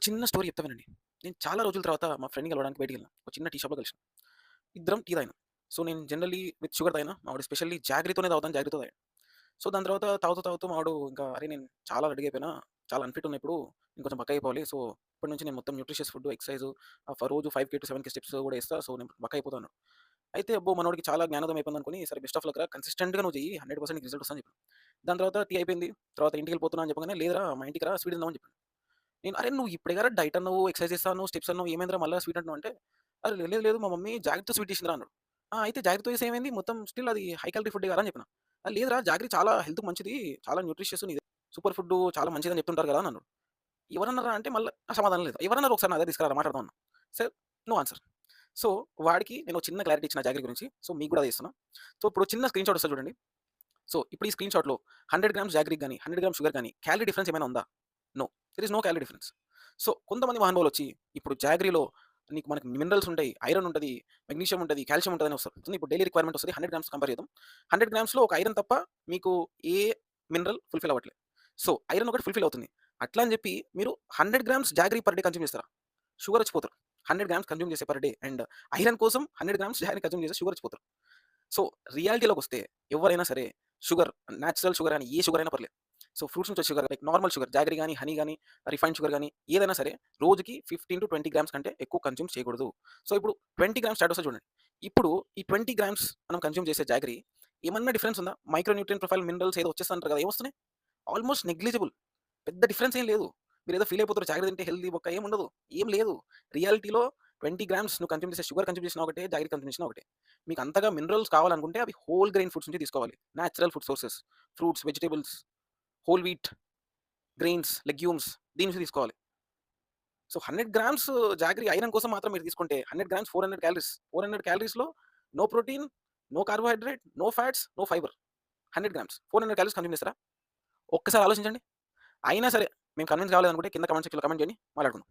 చిన్న స్టోరీ చెప్తా వినండి. నేను చాలా రోజుల తర్వాత మా ఫ్రెండ్‌ని కలవడానికి బయటికెళ్ళినా. ఒక చిన్న టీ షాప్‌లో కలిసినా. ఇద్దరం టీ తాగినాం. సో, నేను జనరల్లీ విత్ షుగర్ తాగినా. మావాడు స్పెషల్లీ జాగరీతోనే తాగుతాను. జాగరీతో తాగాడు. సో, దాని తర్వాత తాగుతూ మావాడు ఇంకా "అరే! నేను చాలా లడ్డుగా అయిపోయినా. చాలా అన్‌ఫిట్ ఉన్నా ఇప్పుడు. నేను కొంచెం బక్కగయిపోవాలి. సో, ఇప్పటి నుంచి నేను మొత్తం న్యూట్రిషియస్ ఫుడ్, ఎక్సర్‌సైజు రోజు 5-7 స్టెప్స్ కూడా ఏస్తా. సో, నేను బక్కగయిపోతా" అన్నాడు. అయితే అబ్బో! మనోడికి చాలా జ్ఞానోదయం అయిపోయిందనుకోని సరే బెస్ట్ ఆఫ్ లక్ రా కన్సిస్టెంట్‌గా నువ్వు చెయ్యి. 100% నీకు రిజల్ట్ వస్తదని చెప్పాను. దాని తర్వాత టీ అయిపోయింది. తర్వాత ఇంటికెళ్ళిపోతున్నా అని చెప్పగానే లేదురా మా ఇంటికి రా స్వీట్ తిందాం అని చెప్పాడు. నేను "అరె! నువ్వు ఇప్పుడే గదా డైట్ అన్నావు, ఎక్సర్‌సైజ్ చేస్తా అన్నావు, స్టెప్స్ అన్నావు ఏమైందిరా మళ్ళా స్వీట్ అంటున్నావు" అంటే, "అరె! లేదు లేదు మా మమ్మీ జాగరీతో స్వీట్ చేసిందిరా" అన్నాడు. అయితే జాగరీతో చేస్తే ఏమైంది మొత్తం స్టిల్ అది హై క్యాలరీ ఫుడ్డే గదా అని చెప్పిన. లేదురా జాగరీ చాలా హెల్త్‌కి మంచిది, చాలా న్యూట్రిషియస్ నీది సూపర్ ఫుడ్డు చాలా మంచిదని చెప్తుంటారు గదా అని అన్నాడు. ఎవరన్నారా అంటే మళ్ళా సమాధానం లేదు. ఎవరన్నారు ఒకసారి నా దగ్గర తీసుకురారా మాట్లాడదాం అన్నా. Sir no answer. సో, వాడికి నేను చిన్న క్లారిటీ ఇచ్చిన జాగరీ గురించి. సో, మీకు గూడా అదే ఇస్తున్నా. సో, ఇప్పుడు చిన్న స్క్రీన్‌షాట్ వస్తది చూడండి. సో, ఇప్పుడు ఈ స్క్రీన్‌షాట్‌లో 100 గ్రామ్స్ జాగరీకి గాని, 100 గ్రామ్స్ షుగర్ గాని క్యాలరీ డిఫరెన్స్ ఏమైనా ఉందా? No. There is no calorie difference. So, కొంతమంది మహానుభావులొచ్చి ఇప్పుడు జాగరీలో మనకి మినరల్స్ ఉంటాయి, ఐరన్ ఉంటది, మెగ్నీషియం ఉంటది, కాల్షియం ఉంటదని వస్తారు. ఇప్పుడు డైలీ రిక్వైర్మెంట్ వస్తది 100 గ్రామ్స్ కంపేర్ చేద్దాం. 100 గ్రామ్స్‌లో ఒక ఐరన్ తప్ప మీకు ఏ మినరల్ ఫుల్‌ఫిల్ అవ్వట్లేదు. సో, ఐరన్ ఒకటి ఫుల్‌ఫిల్ అవుతుంది. అట్లా అని చెప్పి మీరు 100 grams jaggery per day consume చేస్తారా? షుగర్ వచ్చిపోతారు. 100 గ్రామ్స్ కన్జ్యూమ్ చేసే పర్ డే అండ్ ఐరన్ కోసం 100 గ్రామ్స్ జాగరీ కన్జ్యూమ్ చేస్తే షుగర్ వచ్చిపోతారు. సో, రియాలిటీలోకొస్తే ఎవ్వరైనా సరే షుగర్, నేచురల్ షుగర్ అని ఏ షుగర్ అయినా పర్లేదు. సో, ఫ్రూట్స్ నుంచి వచ్చే sugar like normal sugar jaggery గాని, హనీ గాని, రిఫైన్డ్ షుగర్ గాని ఏదైనా సరే రోజుకి 15-20 గ్రామ్స్ కంటే ఎక్కువ కన్జ్యూమ్ చేయకూడదు. సో, ఇప్పుడు 20 గ్రామ్స్ స్టార్ట్ వస్తది చూడండి. ఇప్పుడు ఈ 20 గ్రామ్స్ మనం కన్జ్యూమ్ చేసే జాగరీ ఏమన్నా డిఫరెన్స్ ఉందా? మైక్రో న్యూట్రియన్ ప్రొఫైల్ మినరల్స్ ఏదో వచ్చేస్తాయంటారు కదా! ఏమొస్తున్నాయి? Almost negligible. పెద్ద డిఫరెన్స్ ఏం లేదు. మీరేదో ఫీల్ అయిపోతారు జాగరీ తింటే హెల్తీ బొక్క ఏముండదు. ఏం లేదు. రియాలిటీలో 20 గ్రామ్స్ నువ్వు కన్జ్యూమ్ చేసే షుగర్ కన్జ్యూమ్ చేసినా ఒకటే, జాగరీ కన్జ్యూమ్ చేసినా ఒకటే. మీకు అంతగా మినరల్స్ కావాలనుకుంటే అవి హోల్ గ్రెయిన్ ఫుడ్స్ నుంచి తీసుకోవాలి. Natural food sources. Fruits, vegetables, whole wheat, grains, legumes దీని నుంచి తీసుకోవాలి. సో, 100 గ్రామ్స్ జాగరీ ఐరన్ కోసం మాత్రం మీరు తీసుకుంటే 100 గ్రామ్స్ 400 క్యాలరీస్. 400 క్యాలరీస్‌లో no protein, no carbohydrate, no fats, no fibre. 100 grams 400 calories consume చేస్తారా? ఒక్కసారి ఆలోచించండి. అయినా సరే మేము కన్విన్స్ కాలేదనుకుంటే కింద కామెంట్ సెక్షన్‌లో కామెంట్ చేయండి. మాట్లాడుకుందాం.